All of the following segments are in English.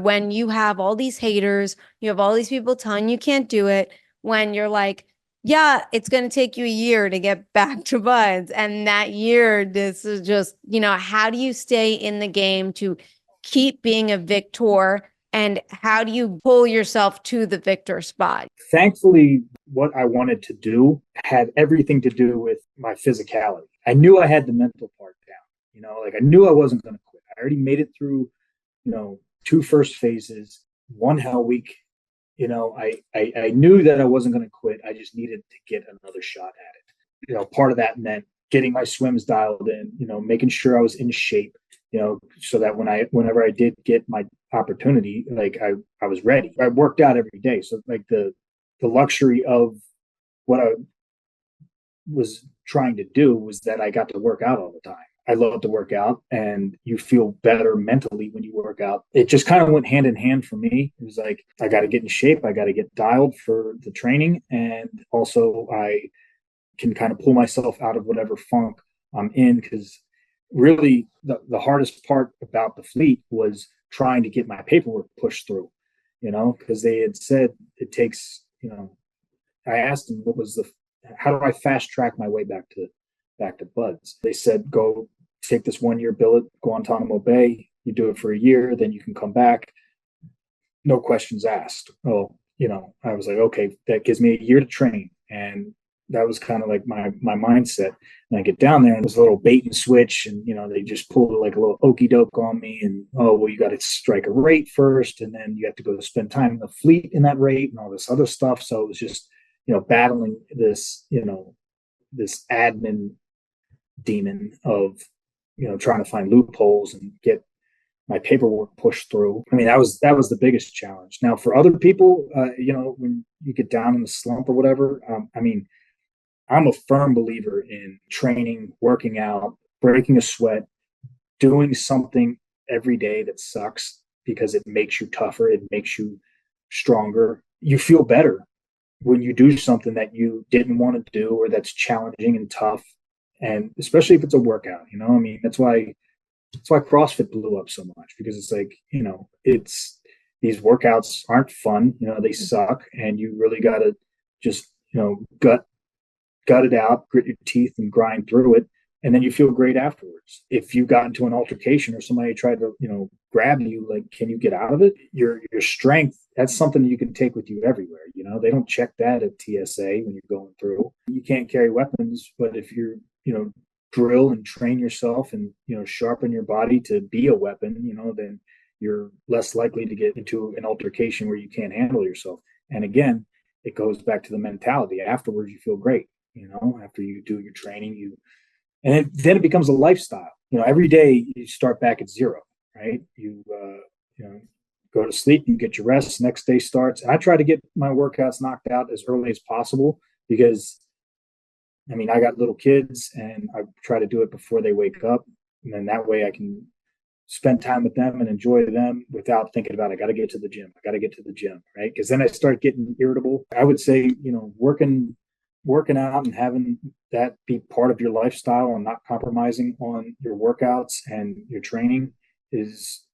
when you have all these haters, you have all these people telling you can't do it, when you're like, yeah, it's going to take you a year to get back to buds. And that year, this is just, how do you stay in the game to keep being a victor? And how do you pull yourself to the victor spot? Thankfully, what I wanted to do had everything to do with my physicality. I knew I had the mental part down, like I knew I wasn't going to quit. I already made it through, 2 first phases, 1 hell week. I knew that I wasn't going to quit. I just needed to get another shot at it. Part of that meant getting my swims dialed in, making sure I was in shape, so that whenever I did get my opportunity, like I was ready. I worked out every day. So like the luxury of what I was trying to do was that I got to work out all the time. I love to work out, and you feel better mentally when you work out. It just kind of went hand in hand for me. It was like, I got to get in shape. I got to get dialed for the training. And also I can kind of pull myself out of whatever funk I'm in. Because really the hardest part about the fleet was trying to get my paperwork pushed through, because they had said it takes, I asked them how do I fast track my way back to buds? They said, go take this 1 year billet, Guantanamo Bay. You do it for a year, then you can come back. No questions asked. Oh, I was like, okay, that gives me a year to train. And that was kind of like my mindset. And I get down there, and it was a little bait and switch. And, they just pulled like a little okey doke on me. And, oh, well, you got to strike a rate first. And then you have to go to spend time in the fleet in that rate and all this other stuff. So it was just, battling this, this admin demon of trying to find loopholes and get my paperwork pushed through. I mean, that was the biggest challenge. Now for other people, when you get down in the slump or whatever, I mean, I'm a firm believer in training, working out, breaking a sweat, doing something every day that sucks, because it makes you tougher, it makes you stronger. You feel better when you do something that you didn't want to do, or that's challenging and tough. And especially if it's a workout, I mean, that's why CrossFit blew up so much, because it's like, it's, these workouts aren't fun, they suck. And you really got to just, gut it out, grit your teeth and grind through it. And then you feel great afterwards. If you got into an altercation or somebody tried to, grab you, like, can you get out of it? Your strength, that's something you can take with you everywhere. They don't check that at TSA when you're going through. You can't carry weapons, but if you're, drill and train yourself and, sharpen your body to be a weapon, then you're less likely to get into an altercation where you can't handle yourself. And again, it goes back to the mentality. Afterwards, you feel great, after you do your training, then it becomes a lifestyle. Every day you start back at zero, right? You go to sleep, you get your rest, next day starts. And I try to get my workouts knocked out as early as possible, because I mean, I got little kids, and I try to do it before they wake up. And then that way I can spend time with them and enjoy them without thinking about, I got to get to the gym. Right? Because then I start getting irritable. I would say, working out and having that be part of your lifestyle and not compromising on your workouts and your training it's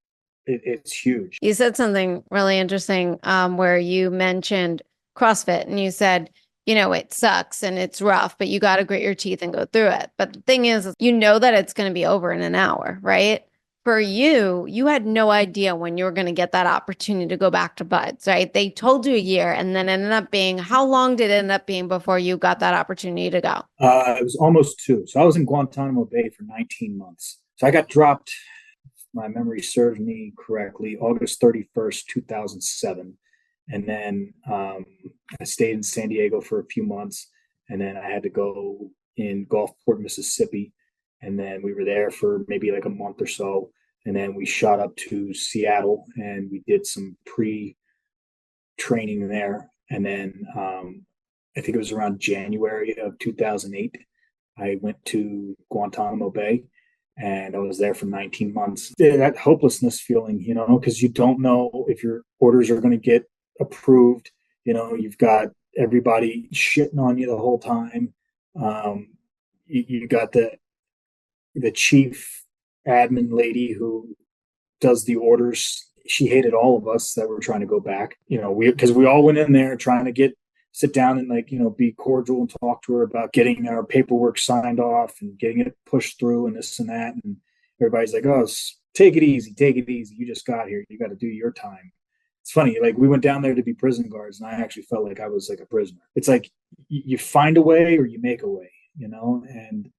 huge. You said something really interesting, where you mentioned CrossFit, and you said, it sucks and it's rough, but you got to grit your teeth and go through it. But the thing is, that it's going to be over in an hour, right? For you, you had no idea when you were going to get that opportunity to go back to buds, right? They told you a year, and then ended up being, how long did it end up being before you got that opportunity to go? It was almost 2. So I was in Guantanamo Bay for 19 months. So I got dropped, if my memory serves me correctly, August 31st, 2007. And then I stayed in San Diego for a few months, and then I had to go in Gulfport, Mississippi. And then we were there for maybe like a month or so. And then we shot up to Seattle, and we did some pre-training there. And then I think it was around January of 2008, I went to Guantanamo Bay, and I was there for 19 months. That hopelessness feeling, because you don't know if your orders are going to get approved. You've got everybody shitting on you the whole time. You got the chief admin lady who does the orders, She hated all of us that were trying to go back. Because we all went in there trying to sit down and be cordial and talk to her about getting our paperwork signed off and getting it pushed through and this and that. And everybody's like, "Oh, take it easy, take it easy. You just got here. You got to do your time." It's funny. Like, we went down there to be prison guards, and I actually felt like I was like a prisoner. It's like you find a way or you make a way, and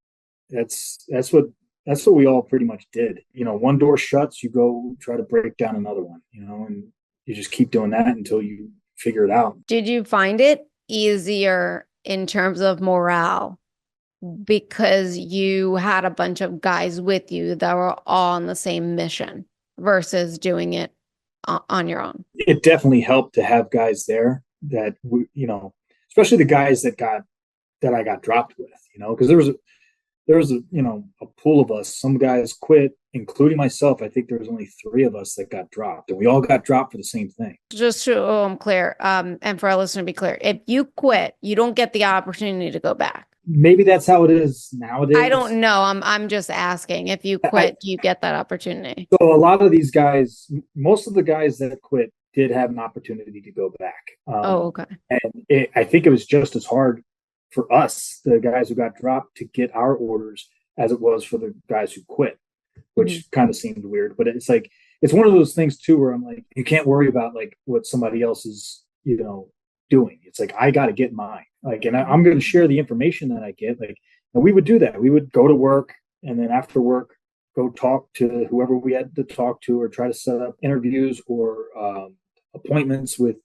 that's what we all pretty much did. One door shuts, you go try to break down another one, and you just keep doing that until you figure it out. Did you find it easier in terms of morale because you had a bunch of guys with you that were all on the same mission versus doing it on your own? It definitely helped to have guys there that especially the guys that I got dropped with, because there was a pool of us. Some guys quit, including myself. I think there was only 3 of us that got dropped, and we all got dropped for the same thing. Just so I'm clear, and for our listener to be clear, if you quit, you don't get the opportunity to go back. Maybe that's how it is nowadays. I don't know. I'm just asking. If you quit, do you get that opportunity? So a lot of these guys, most of the guys that quit did have an opportunity to go back. Okay. And I think it was just as hard for us, the guys who got dropped, to get our orders as it was for the guys who quit, which kind of seemed weird. But it's like, it's one of those things too, where I'm like, you can't worry about like what somebody else is, doing. It's like, I got to get mine. Like, and I'm going to share the information that I get. Like, and we would do that. We would go to work, and then after work, go talk to whoever we had to talk to, or try to set up interviews or appointments with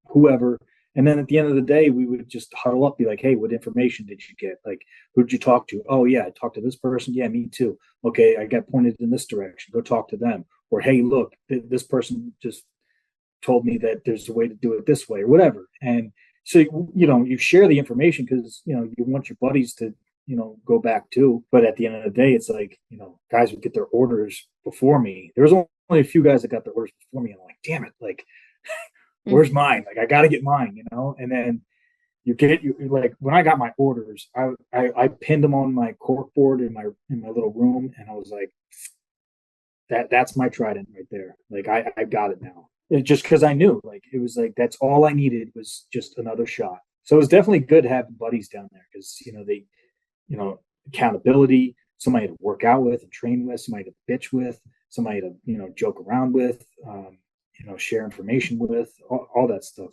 whoever. And then at the end of the day, we would just huddle up, be like, "Hey, what information did you get? Like, who did you talk to? Oh, yeah, I talked to this person. Yeah, me too. Okay, I got pointed in this direction. Go talk to them." Or, "Hey, look, this person just told me that there's a way to do it this way," or whatever. And so, you share the information because, you want your buddies to, go back too. But at the end of the day, it's like, guys would get their orders before me. There was only a few guys that got their orders before me. And I'm like, damn it, like, where's mine? Like, I got to get mine, And then like, when I got my orders, I pinned them on my cork board in my little room, and I was like, that's my trident right there. Like, I got it now. Just because I knew, like, it was like, that's all I needed was just another shot. So it was definitely good having buddies down there because, they, accountability, somebody to work out with and train with, somebody to bitch with, somebody to, joke around with, share information with, all that stuff.